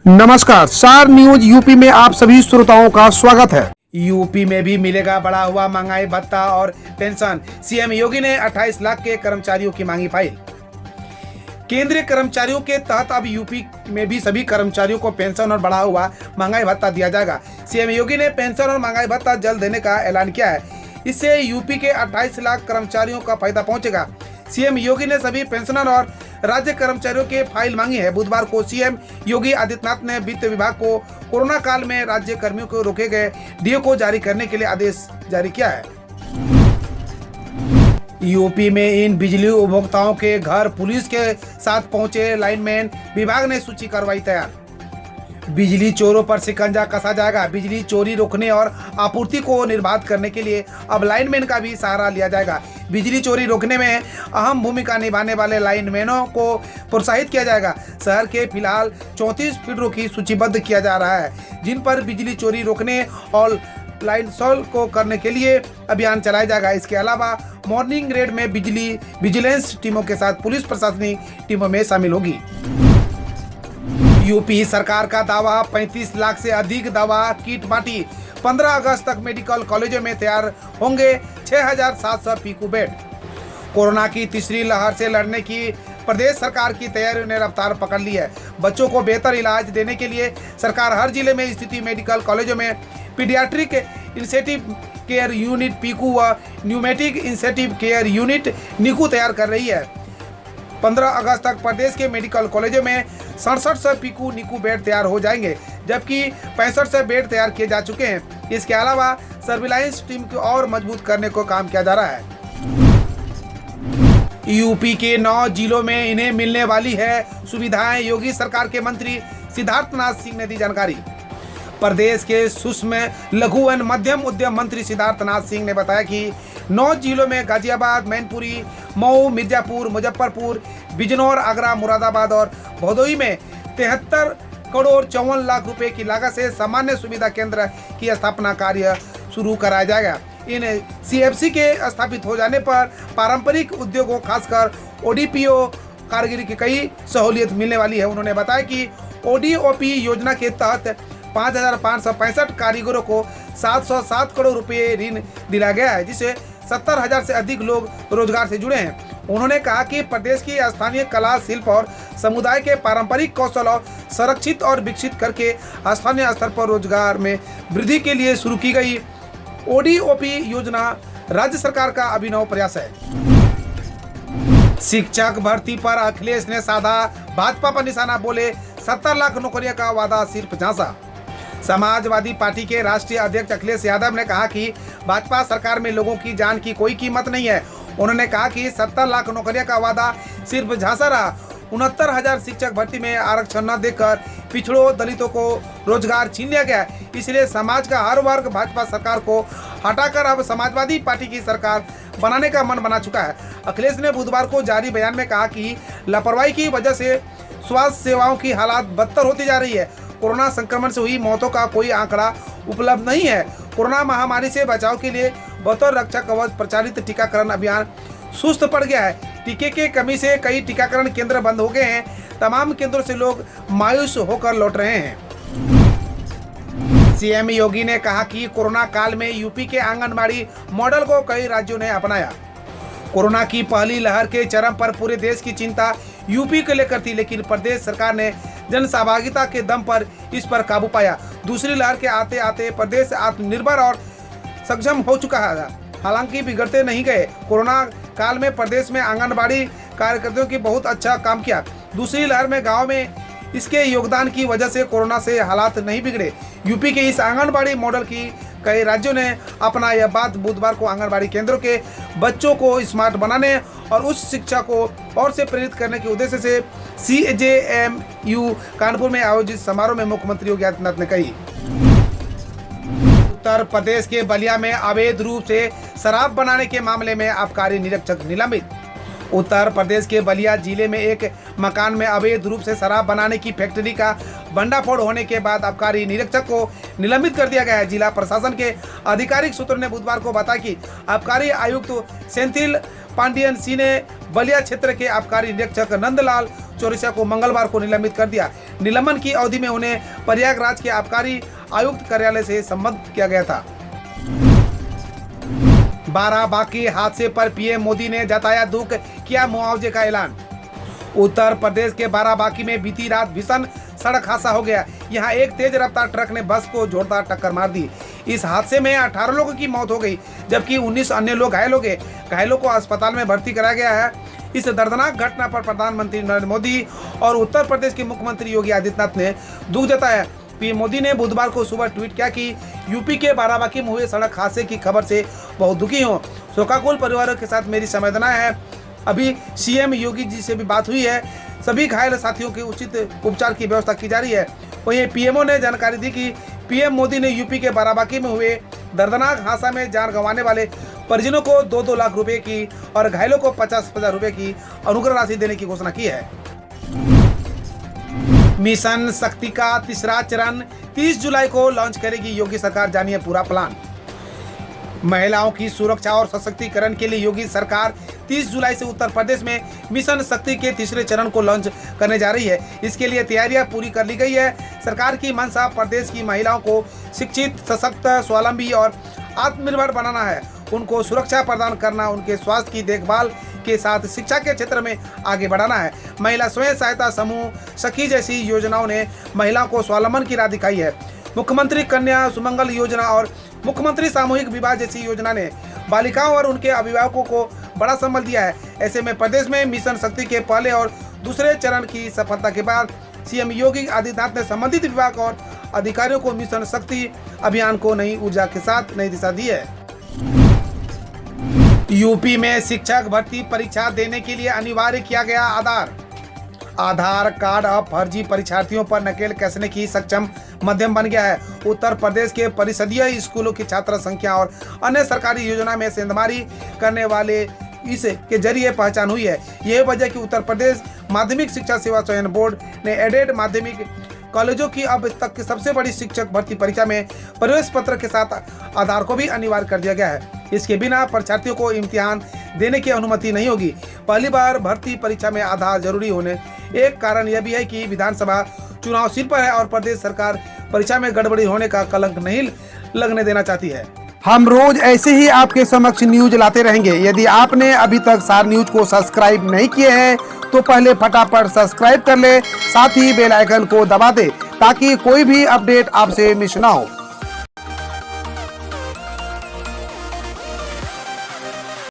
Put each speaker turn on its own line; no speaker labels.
नमस्कार, सार news UP में आप सभी श्रोताओं का स्वागत है। यूपी में भी मिलेगा बढ़ा हुआ महंगाई भत्ता और पेंशन। सीएम योगी ने 28 लाख के कर्मचारियों की मांगी फाइल। केंद्रीय कर्मचारियों के तहत अब यूपी में भी सभी कर्मचारियों को पेंशन और बढ़ा हुआ महंगाई भत्ता दिया जाएगा। सीएम योगी ने पेंशन और महंगाई भत्ता जल्द देने का ऐलान किया है। इससे यूपी के 28 लाख कर्मचारियों का फायदा पहुंचेगा। सीएम योगी ने सभी पेंशनर और राज्य कर्मचारियों के फाइल मांगी है। बुधवार को सीएम योगी आदित्यनाथ ने वित्त विभाग को कोरोना काल में राज्य कर्मियों को रोके गए डीओ को जारी करने के लिए आदेश जारी किया है। यूपी में इन बिजली उपभोक्ताओं के घर पुलिस के साथ पहुंचे लाइनमैन, विभाग ने सूची करवाई तैयार। बिजली चोरों पर शिकंजा कसा जाएगा। बिजली चोरी रोकने और आपूर्ति को निर्बाध करने के लिए अब लाइनमैन का भी सहारा लिया जाएगा। बिजली चोरी रोकने में अहम भूमिका निभाने वाले लाइनमैनों को प्रोत्साहित किया जाएगा। शहर के फिलहाल 34 फीडरों की सूचीबद्ध किया जा रहा है, जिन पर बिजली चोरी रोकने और लाइन सॉल्व को करने के लिए अभियान चलाया जाएगा। इसके अलावा मॉर्निंग रेड में बिजली विजिलेंस टीमों के साथ पुलिस प्रशासनिक टीमों में शामिल होगी। यूपी सरकार का दावा, 35 लाख से अधिक दवा किट बांटी। 15 अगस्त तक मेडिकल कॉलेजों में तैयार होंगे 6,700 पीकू बेड। कोरोना की तीसरी लहर से लड़ने की प्रदेश सरकार की तैयारियों ने रफ्तार पकड़ ली है। बच्चों को बेहतर इलाज देने के लिए सरकार हर जिले में स्थित मेडिकल कॉलेजों में paediatric incentive care unit Piku व न्यूमेटिक इंसेटिव केयर यूनिट निकू तैयार कर रही है। 15 अगस्त तक प्रदेश के मेडिकल कॉलेजों में 6700 पीकू निकू बेड तैयार हो जाएंगे, जबकि 6500 बेड तैयार किए जा चुके हैं। इसके अलावा सर्विलांस टीम को और मजबूत करने को काम किया जा रहा है। यूपी के 9 जिलों में इन्हें मिलने वाली है सुविधाएं। योगी सरकार के मंत्री सिद्धार्थनाथ सिंह ने दी जानकारी। प्रदेश के सूक्ष्म लघु एवं मध्यम उद्यम मंत्री सिद्धार्थनाथ सिंह ने बताया कि 9 जिलों में गाजियाबाद, मैनपुरी, मऊ, मिर्जापुर, मुजफ्फरपुर, बिजनौर, आगरा, मुरादाबाद और भदोही में 73 करोड़ 54 लाख रुपए की लागत से सामान्य सुविधा केंद्र की स्थापना कार्य शुरू कराया जाएगा। इन सीएफसी के स्थापित हो जाने पर पारंपरिक उद्योगों खासकर ओडीपीओ कारीगरी की कई सहूलियत मिलने वाली है। उन्होंने बताया कि ओडीओपी योजना के तहत 5,565 कारीगरों को 707 करोड़ रुपए ऋण दिया गया है, जिससे 70,000 से अधिक लोग रोजगार से जुड़े हैं। उन्होंने कहा कि प्रदेश की स्थानीय कला, शिल्प और समुदाय के पारंपरिक कौशल और संरक्षित और विकसित करके स्थानीय स्तर पर रोजगार में वृद्धि के लिए शुरू की गई ओडीओपी योजना राज्य सरकार का अभिनव प्रयास है। शिक्षक भर्ती पर अखिलेश ने साधा भाजपा पर निशाना, बोले 70 लाख नौकरियों का वादा सिर्फ झांसा। समाजवादी पार्टी के राष्ट्रीय अध्यक्ष अखिलेश यादव ने कहा कि भाजपा सरकार में लोगों की जान की कोई कीमत नहीं है। उन्होंने कहा कि 70 लाख नौकरियों का वादा सिर्फ झांसा रहा। 69,000 शिक्षक भर्ती में आरक्षण न देकर पिछड़ों दलितों को रोजगार छीन लिया गया। इसलिए समाज का हर वर्ग भाजपा सरकार को हटाकर अब समाजवादी पार्टी की सरकार बनाने का मन बना चुका है। अखिलेश ने बुधवार को जारी बयान में कहा कि लापरवाही की वजह से स्वास्थ्य सेवाओं की हालात बदतर होती जा रही है। कोरोना संक्रमण से हुई मौतों का कोई आंकड़ा उपलब्ध नहीं है। कोरोना महामारी से बचाव के लिए बतौर रक्षा कवच प्रचारित टीकाकरण अभियान सुस्त पड़ गया है। टीके की कमी से कई टीकाकरण केंद्र बंद हो गए हैं। तमाम केंद्रों से लोग मायूस होकर लौट रहे हैं। सीएम योगी ने कहा कि कोरोना काल में यूपी के आंगनबाड़ी मॉडल को कई राज्यों ने अपनाया। कोरोना की पहली लहर के चरम पर पूरे देश की चिंता यूपी को लेकर थी, लेकिन प्रदेश सरकार ने जन सहभागिता के दम पर इस पर काबू पाया। दूसरी लहर के आते आते प्रदेश आत्मनिर्भर और सक्षम हो चुका है। हालांकि बिगड़ते नहीं गए। कोरोना काल में प्रदेश में आंगनबाड़ी कार्यकर्ताओं की बहुत अच्छा काम किया। दूसरी लहर में गांव में इसके योगदान की वजह से कोरोना से हालात नहीं बिगड़े। यूपी के इस आंगनबाड़ी मॉडल की कई राज्यों ने अपना यह बात बुधवार को आंगनबाड़ी केंद्रों के बच्चों को स्मार्ट बनाने और उच्च शिक्षा को और से प्रेरित करने के उद्देश्य से CJMU कानपुर में आयोजित समारोह में मुख्यमंत्री योगी आदित्यनाथ ने कही। उत्तर प्रदेश के बलिया में अवैध रूप से शराब बनाने के मामले में आबकारी निरीक्षक निलंबित। उत्तर प्रदेश के बलिया जिले में एक मकान में अवैध रूप से शराब बनाने की फैक्ट्री का भंडाफोड़ होने के बाद आबकारी निरीक्षक को निलंबित कर दिया गया है। जिला प्रशासन के आधिकारिक सूत्रों ने बुधवार को बताया कि आबकारी आयुक्त सेंथिल पांडियन सिंह ने बलिया क्षेत्र के आबकारी निरीक्षक नंदलाल चौरसिया को मंगलवार को निलंबित कर दिया। निलंबन की अवधि में उन्हें प्रयागराज के आबकारी आयुक्त कार्यालय से संबद्ध किया गया था। बाराबांकी हादसे पर पीएम मोदी ने जताया दुख, किया मुआवजे का ऐलान। उत्तर प्रदेश के बाराबांकी में बीती रात भीषण सड़क हादसा हो गया। यहां एक तेज रफ्तार ट्रक ने बस को जोरदार टक्कर मार दी। इस हादसे में 18 लोगों की मौत हो गई, जबकि 19 अन्य लोग घायल हो गए। घायलों को अस्पताल में भर्ती कराया गया है। इस दर्दनाक घटना पर प्रधानमंत्री नरेंद्र मोदी और उत्तर प्रदेश के मुख्यमंत्री योगी आदित्यनाथ ने दुख जताया। पीएम मोदी ने बुधवार को सुबह ट्वीट किया कि यूपी के बाराबांकी में हुए सड़क हादसे की खबर से बहुत दुखी हूँ। शोकाकुल परिवारों के साथ मेरी संवेदनाएं है। अभी सीएम योगी जी से भी बात हुई है। सभी घायल साथियों के उचित उपचार की व्यवस्था की जा रही है। वहीं पीएमओ ने जानकारी दी कि पीएम मोदी ने यूपी के बाराबांकी में हुए दर्दनाक हादसा में जान गंवाने वाले परिजनों को 2-2 लाख रुपए की और घायलों को 50,000 रुपए की अनुग्रह राशि देने की घोषणा की है। मिशन शक्ति का तीसरा चरण 30 जुलाई को लॉन्च करेगी योगी सरकार, जानिए पूरा प्लान। महिलाओं की सुरक्षा और सशक्तिकरण के लिए योगी सरकार 30 जुलाई से उत्तर प्रदेश में मिशन शक्ति के तीसरे चरण को लॉन्च करने जा रही है। इसके लिए तैयारियां पूरी कर ली गई है। सरकार की मंशा प्रदेश की महिलाओं को शिक्षित, सशक्त, स्वावलंबी और आत्मनिर्भर बनाना है। उनको सुरक्षा प्रदान करना, उनके स्वास्थ्य की देखभाल के साथ शिक्षा के क्षेत्र में आगे बढ़ाना है। महिला स्वयं सहायता समूह, सखी जैसी योजनाओं ने महिलाओं को स्वावलंबन की राह दिखाई है। मुख्यमंत्री कन्या सुमंगल योजना और मुख्यमंत्री सामूहिक विवाह जैसी योजना ने बालिकाओं और उनके अभिभावकों को बड़ा संबल दिया है। ऐसे में प्रदेश में मिशन शक्ति के पहले और दूसरे चरण की सफलता के बाद सीएम योगी आदित्यनाथ ने संबंधित विभाग और अधिकारियों को मिशन शक्ति अभियान को नई ऊर्जा के साथ नई दिशा दी है। यूपी में शिक्षक भर्ती परीक्षा देने के लिए अनिवार्य किया गया आधार कार्ड अब फर्जी परीक्षार्थियों पर नकेल कसने की सक्षम माध्यम बन गया है। उत्तर प्रदेश के परिषदीय स्कूलों की छात्र संख्या और अन्य सरकारी योजना में सेंधमारी करने वाले इसके जरिए पहचान हुई है। यह वजह कि उत्तर प्रदेश माध्यमिक शिक्षा सेवा चयन बोर्ड ने एडेड माध्यमिक कॉलेजों की अब तक की सबसे बड़ी शिक्षक भर्ती परीक्षा में प्रवेश पत्र के साथ आधार को भी अनिवार्य कर दिया गया है। इसके बिना परीक्षार्थियों को इम्तिहान देने की अनुमति नहीं होगी। पहली बार भर्ती परीक्षा में आधार जरूरी होने एक कारण यह भी है कि विधानसभा चुनाव सिर पर है और प्रदेश सरकार परीक्षा में गड़बड़ी होने का कलंक नहीं लगने देना चाहती है। हम रोज ऐसे ही आपके समक्ष न्यूज लाते रहेंगे। यदि आपने अभी तक सार न्यूज को सब्सक्राइब नहीं किए हैं तो पहले फटाफट सब्सक्राइब कर ले, साथ ही बेल आइकन को दबा दे ताकि कोई भी अपडेट आपसे मिस ना हो।